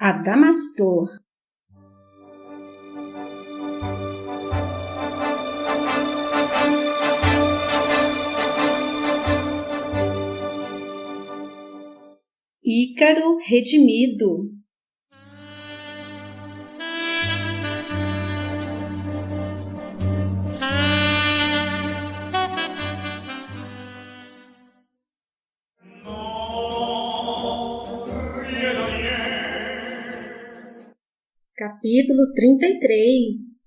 Adamastor. Ícaro redimido. Capítulo 33.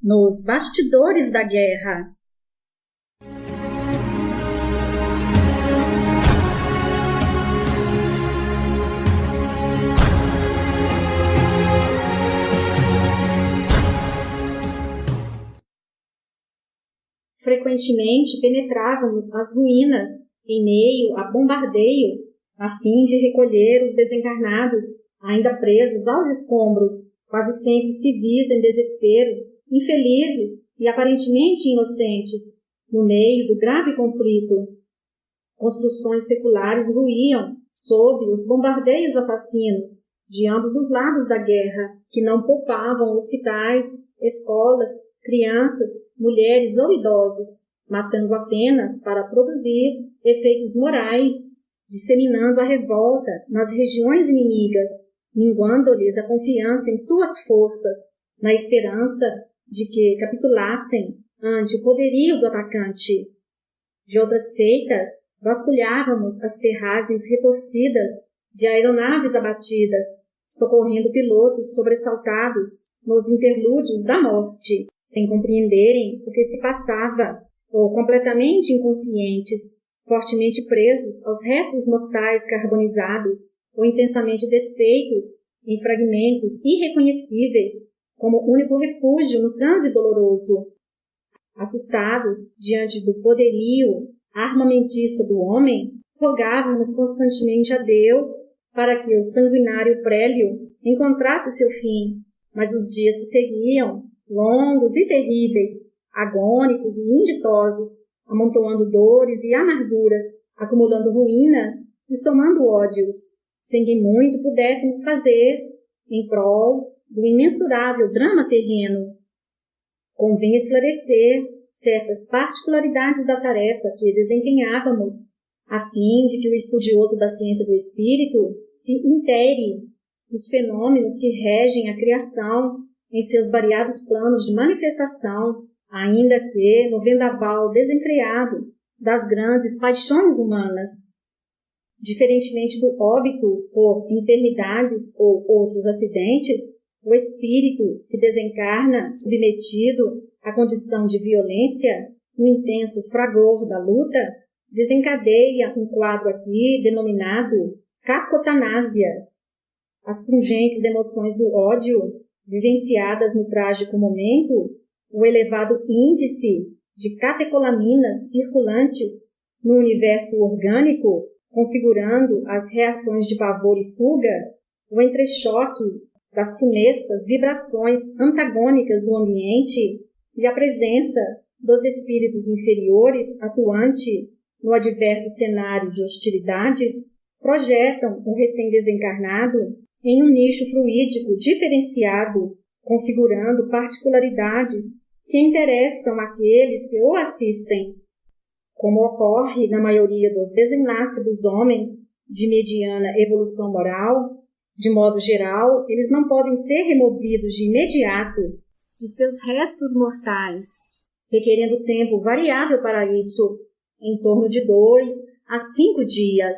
Nos bastidores da guerra. Frequentemente penetrávamos as ruínas em meio a bombardeios a fim de recolher os desencarnados ainda presos aos escombros, quase sempre civis em desespero, infelizes e aparentemente inocentes, no meio do grave conflito. Construções seculares ruíam sob os bombardeios assassinos de ambos os lados da guerra, que não poupavam hospitais, escolas, crianças, mulheres ou idosos, matando apenas para produzir efeitos morais, disseminando a revolta nas regiões inimigas, minguando-lhes a confiança em suas forças, na esperança de que capitulassem ante o poderio do atacante. De outras feitas, vasculhávamos as ferragens retorcidas de aeronaves abatidas, socorrendo pilotos sobressaltados nos interlúdios da morte, sem compreenderem o que se passava, ou completamente inconscientes, fortemente presos aos restos mortais carbonizados, ou intensamente desfeitos em fragmentos irreconhecíveis, como único refúgio no transe doloroso. Assustados diante do poderio armamentista do homem, rogávamos constantemente a Deus para que o sanguinário prélio encontrasse o seu fim, mas os dias se seguiam, longos e terríveis, agônicos e inditosos, amontoando dores e amarguras, acumulando ruínas e somando ódios, sem que muito pudéssemos fazer em prol do imensurável drama terreno. Convém esclarecer certas particularidades da tarefa que desempenhávamos, a fim de que o estudioso da ciência do espírito se intere dos fenômenos que regem a criação em seus variados planos de manifestação, ainda que no vendaval desenfreado das grandes paixões humanas. Diferentemente do óbito por enfermidades ou outros acidentes, o espírito que desencarna submetido à condição de violência, no intenso fragor da luta, desencadeia um quadro aqui denominado cacotanásia. As pungentes emoções do ódio, vivenciadas no trágico momento, o elevado índice de catecolaminas circulantes no universo orgânico, configurando as reações de pavor e fuga, o entrechoque das funestas vibrações antagônicas do ambiente e a presença dos espíritos inferiores atuante no adverso cenário de hostilidades, projetam o recém-desencarnado em um nicho fluídico diferenciado, configurando particularidades que interessam aqueles que o assistem. Como ocorre na maioria dos desenlaces dos homens de mediana evolução moral, de modo geral, eles não podem ser removidos de imediato de seus restos mortais, requerendo tempo variável para isso, em torno de 2 a 5 dias.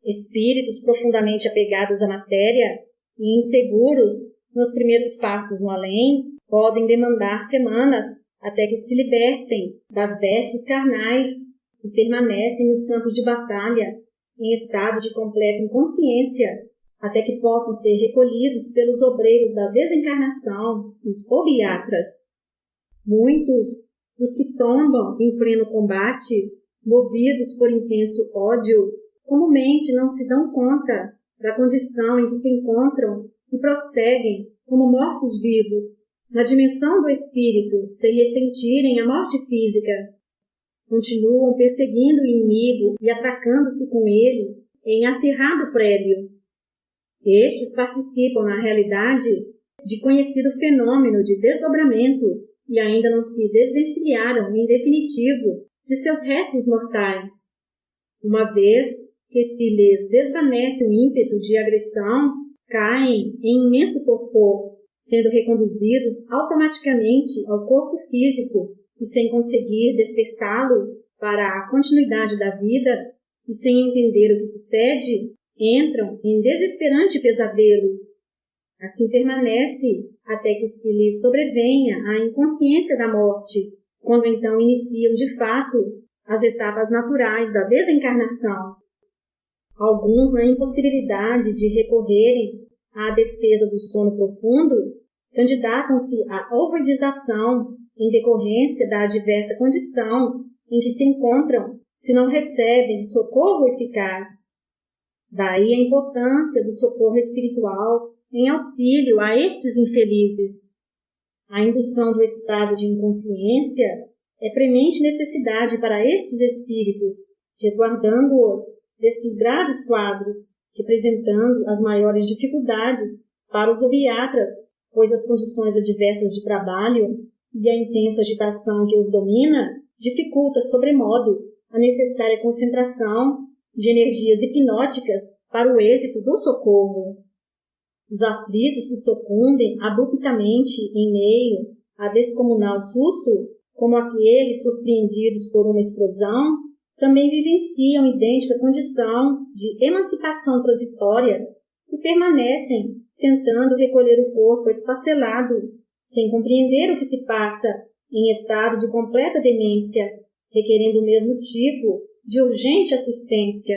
Espíritos profundamente apegados à matéria e inseguros nos primeiros passos no além podem demandar semanas até que se libertem das vestes carnais e permanecem nos campos de batalha em estado de completa inconsciência até que possam ser recolhidos pelos obreiros da desencarnação, os obiatras. Muitos dos que tombam em pleno combate, movidos por intenso ódio, comumente não se dão conta da condição em que se encontram e prosseguem como mortos-vivos na dimensão do espírito, sem ressentirem a morte física. Continuam perseguindo o inimigo e atracando-se com ele em acirrado prélio. Estes participam, na realidade, de conhecido fenômeno de desdobramento e ainda não se desvencilharam, em definitivo, de seus restos mortais. Uma vez que se lhes desvanece o ímpeto de agressão, caem em imenso torpor, sendo reconduzidos automaticamente ao corpo físico e sem conseguir despertá-lo para a continuidade da vida e sem entender o que sucede, entram em desesperante pesadelo. Assim permanece até que se lhes sobrevenha a inconsciência da morte, quando então iniciam de fato as etapas naturais da desencarnação. Alguns, na impossibilidade de recorrerem à defesa do sono profundo, candidatam-se à ovoidização em decorrência da adversa condição em que se encontram se não recebem socorro eficaz. Daí a importância do socorro espiritual em auxílio a estes infelizes. A indução do estado de inconsciência é premente necessidade para estes espíritos, resguardando-os destes graves quadros, representando as maiores dificuldades para os obiatras, pois as condições adversas de trabalho e a intensa agitação que os domina dificulta sobremodo a necessária concentração de energias hipnóticas para o êxito do socorro. Os aflitos que sucumbem abruptamente em meio a descomunal susto, como aqueles surpreendidos por uma explosão, também vivenciam idêntica condição de emancipação transitória e permanecem tentando recolher o corpo esfacelado, sem compreender o que se passa, em estado de completa demência, requerendo o mesmo tipo de urgente assistência.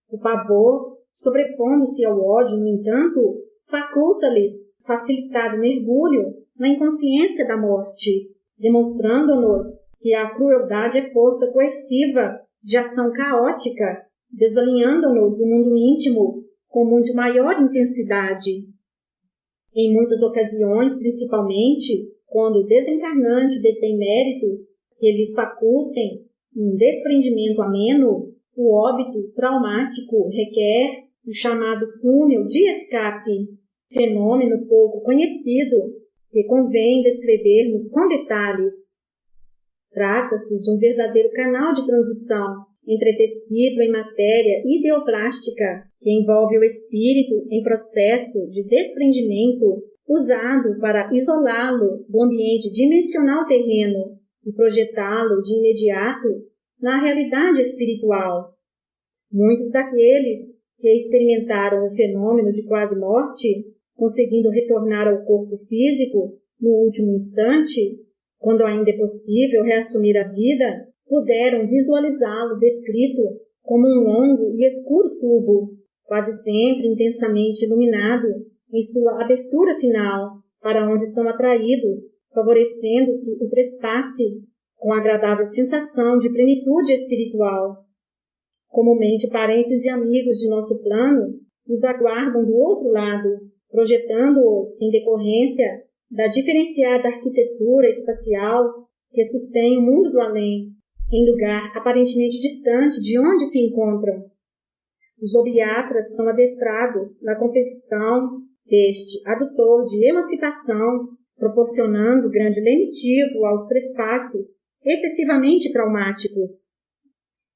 O pavor, sobrepondo-se ao ódio, no entanto, faculta-lhes facilitado mergulho na inconsciência da morte, demonstrando-nos que a crueldade é força coerciva de ação caótica, desalinhando-nos o mundo íntimo com muito maior intensidade. Em muitas ocasiões, principalmente, quando o desencarnante detém méritos que lhes facultem um desprendimento ameno, o óbito traumático requer o chamado túnel de escape, fenômeno pouco conhecido, que convém descrevermos com detalhes. Trata-se de um verdadeiro canal de transição, entretecido em matéria ideoplástica, que envolve o espírito em processo de desprendimento, usado para isolá-lo do ambiente dimensional terreno e projetá-lo de imediato na realidade espiritual. Muitos daqueles que experimentaram o fenômeno de quase morte, conseguindo retornar ao corpo físico no último instante, quando ainda é possível reassumir a vida, puderam visualizá-lo descrito como um longo e escuro tubo, quase sempre intensamente iluminado em sua abertura final, para onde são atraídos, favorecendo-se o trespasse com agradável sensação de plenitude espiritual. Comumente, parentes e amigos de nosso plano os aguardam do outro lado, projetando-os em decorrência da diferenciada arquitetura espacial que sustém o mundo do além, em lugar aparentemente distante de onde se encontram. Os obiatras são adestrados na confecção deste adutor de emancipação, proporcionando grande lenitivo aos trespasses excessivamente traumáticos.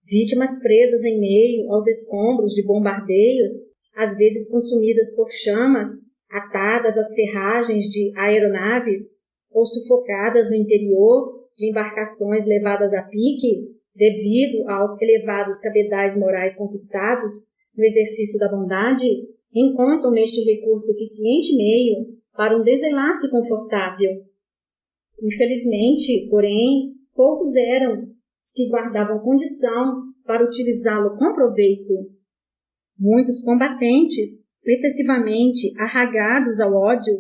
Vítimas presas em meio aos escombros de bombardeios, às vezes consumidas por chamas, atadas às ferragens de aeronaves ou sufocadas no interior de embarcações levadas a pique, devido aos elevados cabedais morais conquistados no exercício da bondade, encontram neste recurso eficiente meio para um desenlace confortável. Infelizmente, porém, poucos eram os que guardavam condição para utilizá-lo com proveito. Muitos combatentes, excessivamente arragados ao ódio,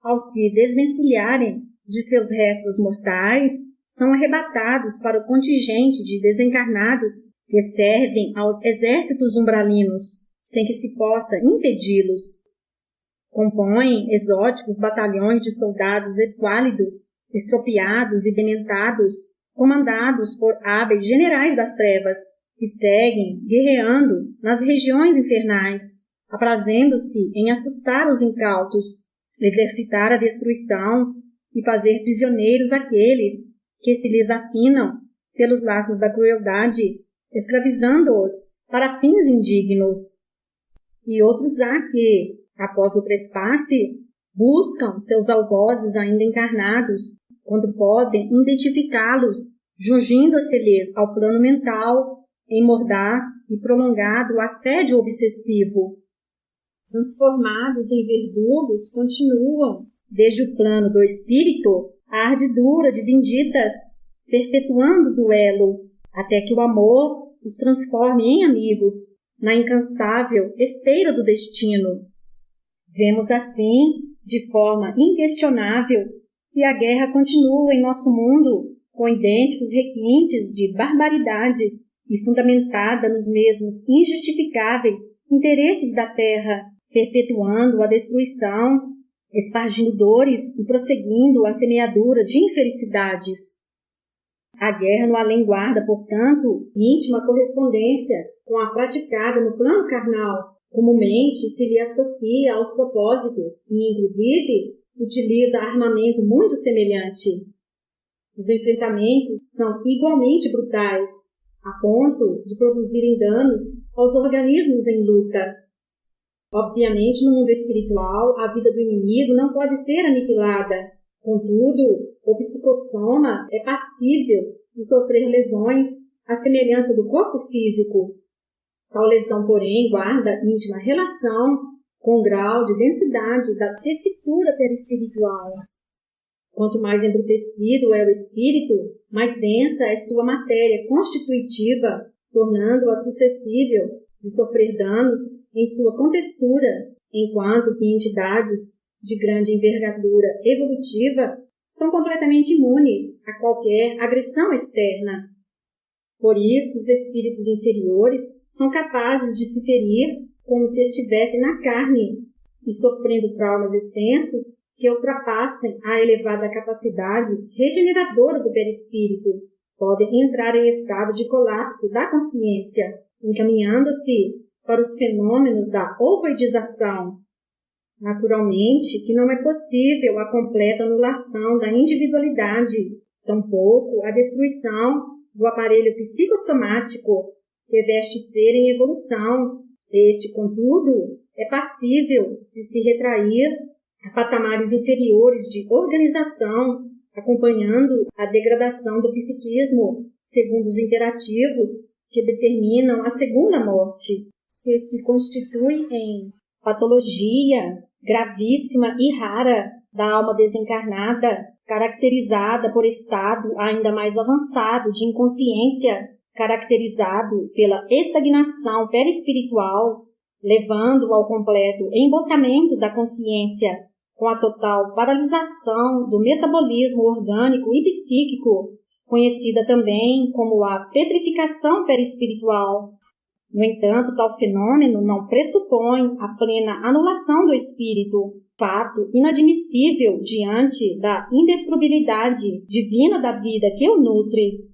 ao se desvencilharem de seus restos mortais, são arrebatados para o contingente de desencarnados que servem aos exércitos umbralinos, sem que se possa impedi-los. Compõem exóticos batalhões de soldados esquálidos, estropiados e dementados, comandados por hábeis generais das trevas, que seguem, guerreando, nas regiões infernais, aprazendo-se em assustar os incautos, exercitar a destruição e fazer prisioneiros aqueles que se lhes afinam pelos laços da crueldade, escravizando-os para fins indignos. E outros há que, após o trespasse, buscam seus algozes ainda encarnados, quando podem identificá-los, jungindo-se-lhes ao plano mental, em mordaz e prolongado assédio obsessivo. Transformados em verdugos, continuam, desde o plano do espírito, a ardidura de vinditas, perpetuando o duelo, até que o amor os transforme em amigos, na incansável esteira do destino. Vemos assim, de forma inquestionável, que a guerra continua em nosso mundo, com idênticos requintes de barbaridades e fundamentada nos mesmos injustificáveis interesses da terra, perpetuando a destruição, espargindo dores e prosseguindo a semeadura de infelicidades. A guerra no além guarda, portanto, íntima correspondência com a praticada no plano carnal, comumente se lhe associa aos propósitos e, inclusive, utiliza armamento muito semelhante. Os enfrentamentos são igualmente brutais, a ponto de produzirem danos aos organismos em luta. Obviamente, no mundo espiritual, a vida do inimigo não pode ser aniquilada. Contudo, o psicossoma é passível de sofrer lesões à semelhança do corpo físico. Tal lesão, porém, guarda íntima relação com o grau de densidade da tessitura perispiritual. Quanto mais embrutecido é o espírito, mais densa é sua matéria constitutiva, tornando-a suscetível de sofrer danos em sua contextura, enquanto que entidades de grande envergadura evolutiva são completamente imunes a qualquer agressão externa. Por isso, os espíritos inferiores são capazes de se ferir como se estivessem na carne e sofrendo traumas extensos que ultrapassem a elevada capacidade regeneradora do perispírito. Podem entrar em estado de colapso da consciência, encaminhando-se para os fenômenos da ovoidização. Naturalmente que não é possível a completa anulação da individualidade, tampouco a destruição do aparelho psicossomático, que reveste ser em evolução. Este, contudo, é passível de se retrair a patamares inferiores de organização, acompanhando a degradação do psiquismo, segundo os imperativos que determinam a segunda morte, que se constitui em patologia gravíssima e rara da alma desencarnada, caracterizada por estado ainda mais avançado de inconsciência, caracterizado pela estagnação perispiritual, levando ao completo embotamento da consciência, com a total paralisação do metabolismo orgânico e psíquico, conhecida também como a petrificação perispiritual. No entanto, tal fenômeno não pressupõe a plena anulação do espírito, fato inadmissível diante da indestruibilidade divina da vida que o nutre.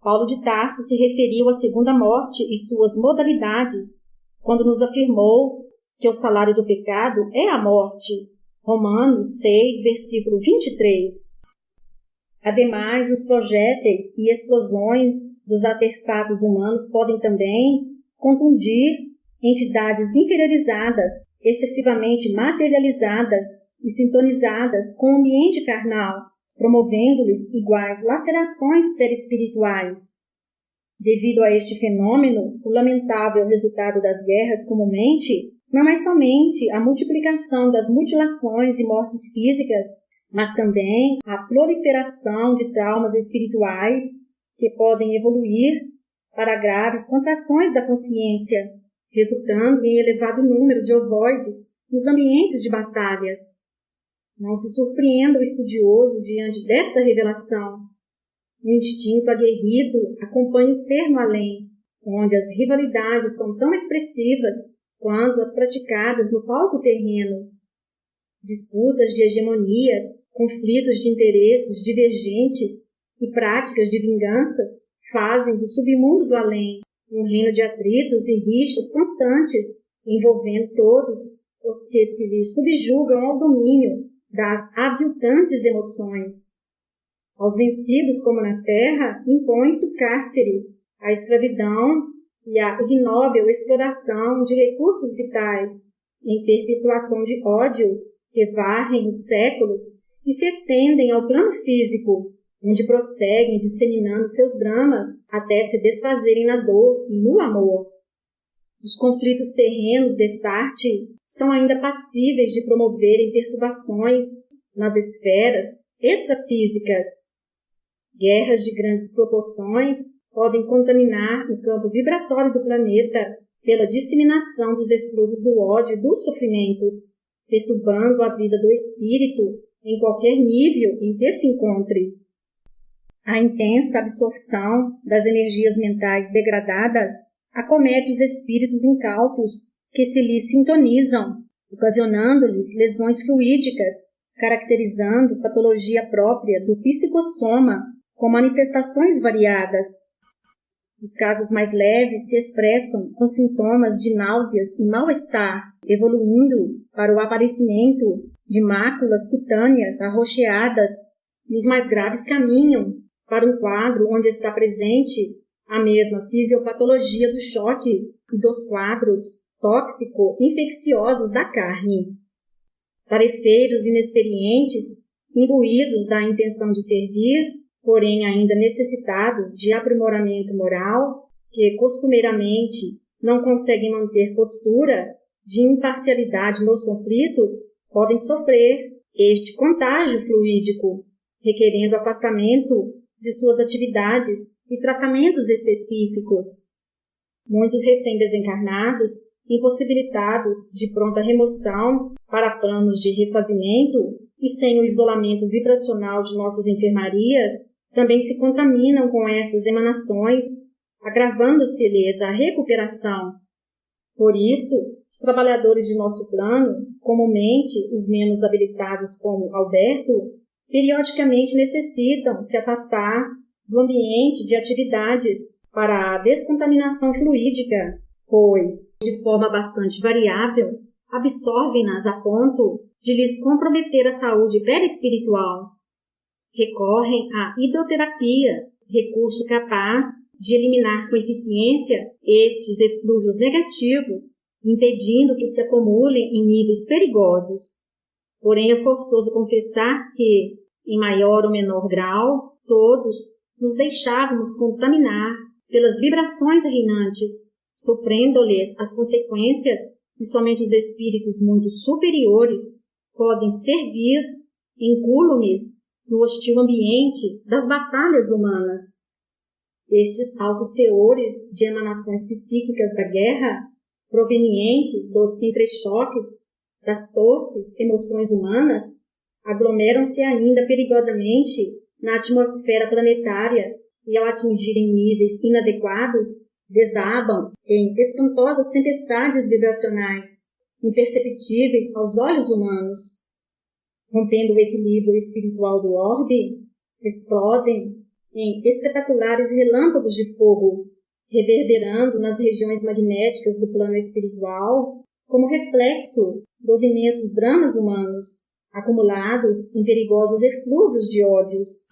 Paulo de Tarso se referiu à segunda morte e suas modalidades, quando nos afirmou que o salário do pecado é a morte. Romanos 6, versículo 23. Ademais, os projéteis e explosões dos artefatos humanos podem também contundir entidades inferiorizadas, excessivamente materializadas e sintonizadas com o ambiente carnal, promovendo-lhes iguais lacerações perispirituais. Devido a este fenômeno, o lamentável resultado das guerras comumente não é somente a multiplicação das mutilações e mortes físicas, mas também a proliferação de traumas espirituais que podem evoluir para graves contrações da consciência, resultando em elevado número de ovoides nos ambientes de batalhas. Não se surpreenda o estudioso diante desta revelação. O instinto aguerrido acompanha o ser no além, onde as rivalidades são tão expressivas quanto as praticadas no palco terreno. Disputas de hegemonias, conflitos de interesses divergentes e práticas de vinganças fazem do submundo do além um reino de atritos e rixas constantes, envolvendo todos os que se lhe subjugam ao domínio das aviltantes emoções. Aos vencidos como na terra, impõe-se o cárcere, a escravidão e a ignóbil exploração de recursos vitais, em perpetuação de ódios que varrem os séculos e se estendem ao plano físico, onde prosseguem disseminando seus dramas até se desfazerem na dor e no amor. Os conflitos terrenos desta arte são ainda passíveis de promoverem perturbações nas esferas extrafísicas. Guerras de grandes proporções podem contaminar o campo vibratório do planeta pela disseminação dos eflúvios do ódio e dos sofrimentos, perturbando a vida do espírito em qualquer nível em que se encontre. A intensa absorção das energias mentais degradadas acomete os espíritos incautos que se lhes sintonizam, ocasionando-lhes lesões fluídicas, caracterizando patologia própria do psicossoma com manifestações variadas. Os casos mais leves se expressam com sintomas de náuseas e mal-estar, evoluindo para o aparecimento de máculas cutâneas arroxeadas, e os mais graves caminham para um quadro onde está presente a mesma fisiopatologia do choque e dos quadros tóxico-infecciosos da carne. Tarefeiros inexperientes, imbuídos da intenção de servir, porém ainda necessitados de aprimoramento moral, que costumeiramente não conseguem manter postura de imparcialidade nos conflitos, podem sofrer este contágio fluídico, requerendo afastamento de suas atividades e tratamentos específicos. Muitos recém-desencarnados, impossibilitados de pronta remoção para planos de refazimento e sem o isolamento vibracional de nossas enfermarias, também se contaminam com estas emanações, agravando-se-lhes a recuperação. Por isso, os trabalhadores de nosso plano, comumente os menos habilitados como Alberto, periodicamente necessitam se afastar do ambiente de atividades para a descontaminação fluídica, pois, de forma bastante variável, absorvem-nas a ponto de lhes comprometer a saúde perispiritual. Recorrem à hidroterapia, recurso capaz de eliminar com eficiência estes eflúvios negativos, impedindo que se acumulem em níveis perigosos. Porém, é forçoso confessar que, em maior ou menor grau, todos nos deixávamos contaminar pelas vibrações reinantes, sofrendo-lhes as consequências que somente os espíritos muito superiores podem servir incúlumes no hostil ambiente das batalhas humanas. Estes altos teores de emanações psíquicas da guerra, provenientes dos entrechoques das torpes emoções humanas, aglomeram-se ainda perigosamente na atmosfera planetária e, ao atingirem níveis inadequados, desabam em espantosas tempestades vibracionais, imperceptíveis aos olhos humanos. Rompendo o equilíbrio espiritual do orbe, explodem em espetaculares relâmpagos de fogo, reverberando nas regiões magnéticas do plano espiritual, como reflexo dos imensos dramas humanos, acumulados em perigosos eflúvios de ódios.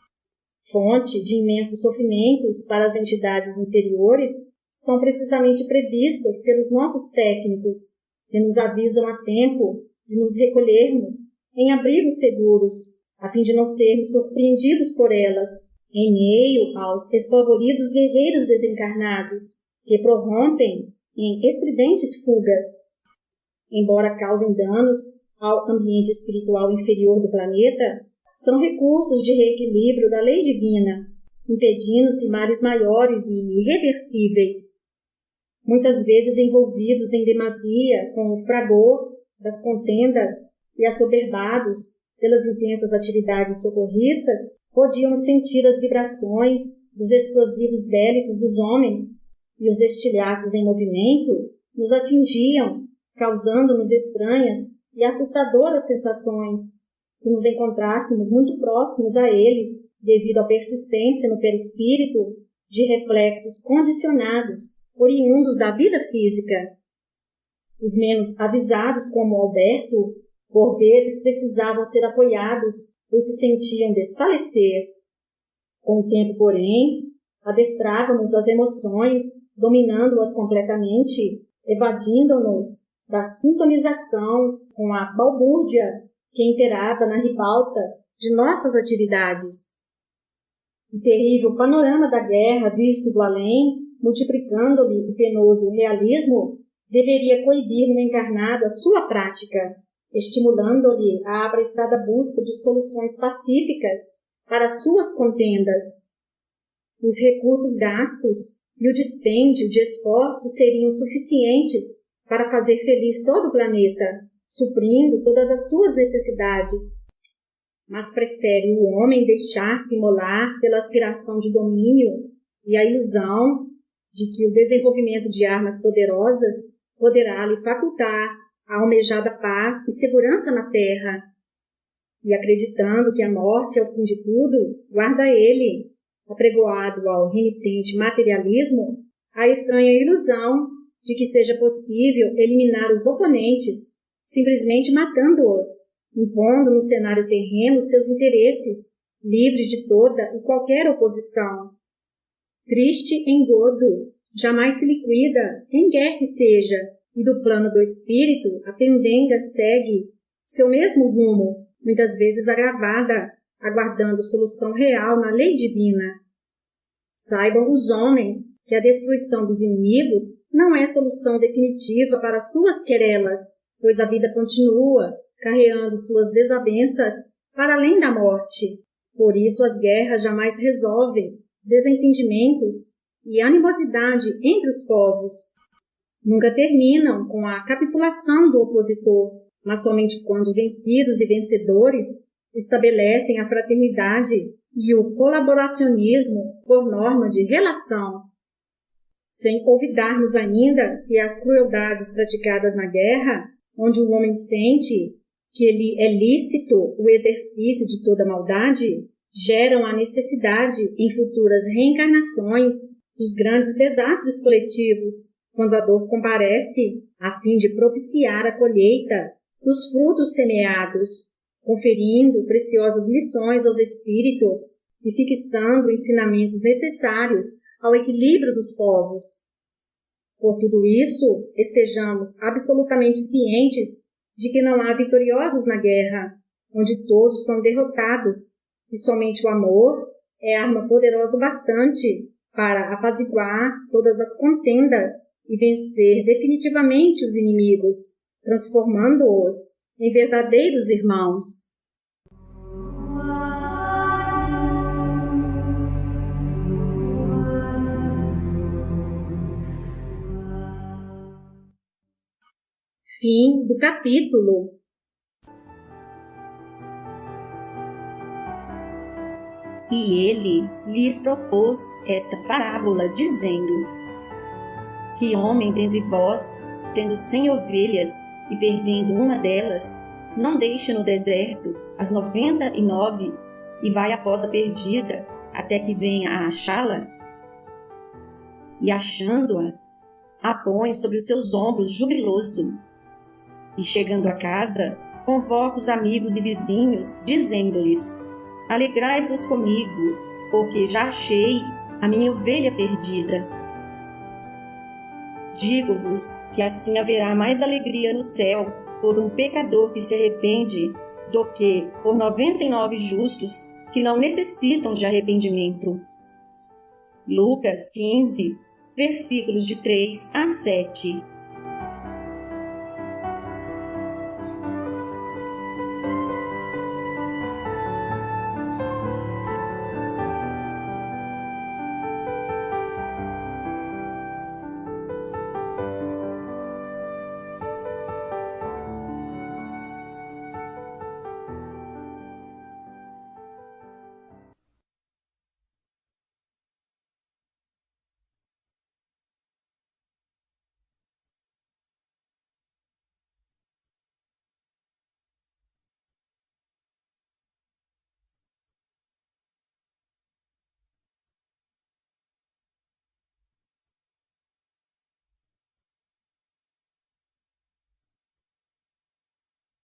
Fonte de imensos sofrimentos para as entidades inferiores, são precisamente previstas pelos nossos técnicos, que nos avisam a tempo de nos recolhermos em abrigos seguros, a fim de não sermos surpreendidos por elas, em meio aos espavoridos guerreiros desencarnados, que prorrompem em estridentes fugas. Embora causem danos ao ambiente espiritual inferior do planeta, são recursos de reequilíbrio da lei divina, impedindo-se males maiores e irreversíveis. Muitas vezes envolvidos em demasia com o fragor das contendas e assoberbados pelas intensas atividades socorristas, podiam sentir as vibrações dos explosivos bélicos dos homens, e os estilhaços em movimento nos atingiam, causando-nos estranhas e assustadoras sensações, se nos encontrássemos muito próximos a eles, devido à persistência no perispírito de reflexos condicionados, oriundos da vida física. Os menos avisados, como Alberto, por vezes precisavam ser apoiados, pois se sentiam desfalecer. Com o tempo, porém, adestrávamos as emoções, dominando-as completamente, evadindo-nos da sintonização com a balbúrdia que imperava na ribalta de nossas atividades. O terrível panorama da guerra visto do além, multiplicando-lhe o penoso realismo, deveria coibir no encarnado a sua prática, estimulando-lhe a apressada busca de soluções pacíficas para suas contendas. Os recursos gastos e o dispêndio de esforços seriam suficientes para fazer feliz todo o planeta, suprindo todas as suas necessidades. Mas prefere o homem deixar-se imolar pela aspiração de domínio e a ilusão de que o desenvolvimento de armas poderosas poderá lhe facultar a almejada paz e segurança na terra. E acreditando que a morte é o fim de tudo, guarda ele, apregoado ao renitente materialismo, a estranha ilusão de que seja possível eliminar os oponentes, simplesmente matando-os, impondo no cenário terreno seus interesses, livres de toda e qualquer oposição. Triste engodo, jamais se liquida, quem quer que seja, e do plano do espírito a pendenga segue seu mesmo rumo, muitas vezes agravada, aguardando solução real na lei divina. Saibam os homens que a destruição dos inimigos não é solução definitiva para suas querelas, pois a vida continua, carreando suas desavenças para além da morte. Por isso as guerras jamais resolvem desentendimentos e animosidade entre os povos. Nunca terminam com a capitulação do opositor, mas somente quando vencidos e vencedores estabelecem a fraternidade e o colaboracionismo por norma de relação. Sem olvidarmos ainda que as crueldades praticadas na guerra, onde o homem sente que lhe é lícito o exercício de toda maldade, geram a necessidade em futuras reencarnações dos grandes desastres coletivos, quando a dor comparece a fim de propiciar a colheita dos frutos semeados, conferindo preciosas lições aos espíritos e fixando ensinamentos necessários ao equilíbrio dos povos. Por tudo isso, estejamos absolutamente cientes de que não há vitoriosos na guerra, onde todos são derrotados, e somente o amor é arma poderosa bastante para apaziguar todas as contendas e vencer definitivamente os inimigos, transformando-os em verdadeiros irmãos. Fim do capítulo. E ele lhes propôs esta parábola, dizendo: Que homem dentre vós, tendo 100 ovelhas e perdendo uma delas, não deixa no deserto as 99 e vai após a perdida, até que venha a achá-la? E achando-a, a põe sobre os seus ombros jubiloso. E chegando a casa, convoca os amigos e vizinhos, dizendo-lhes: Alegrai-vos comigo, porque já achei a minha ovelha perdida. Digo-vos que assim haverá mais alegria no céu por um pecador que se arrepende do que por 99 justos que não necessitam de arrependimento. Lucas 15, versículos de 3 a 7.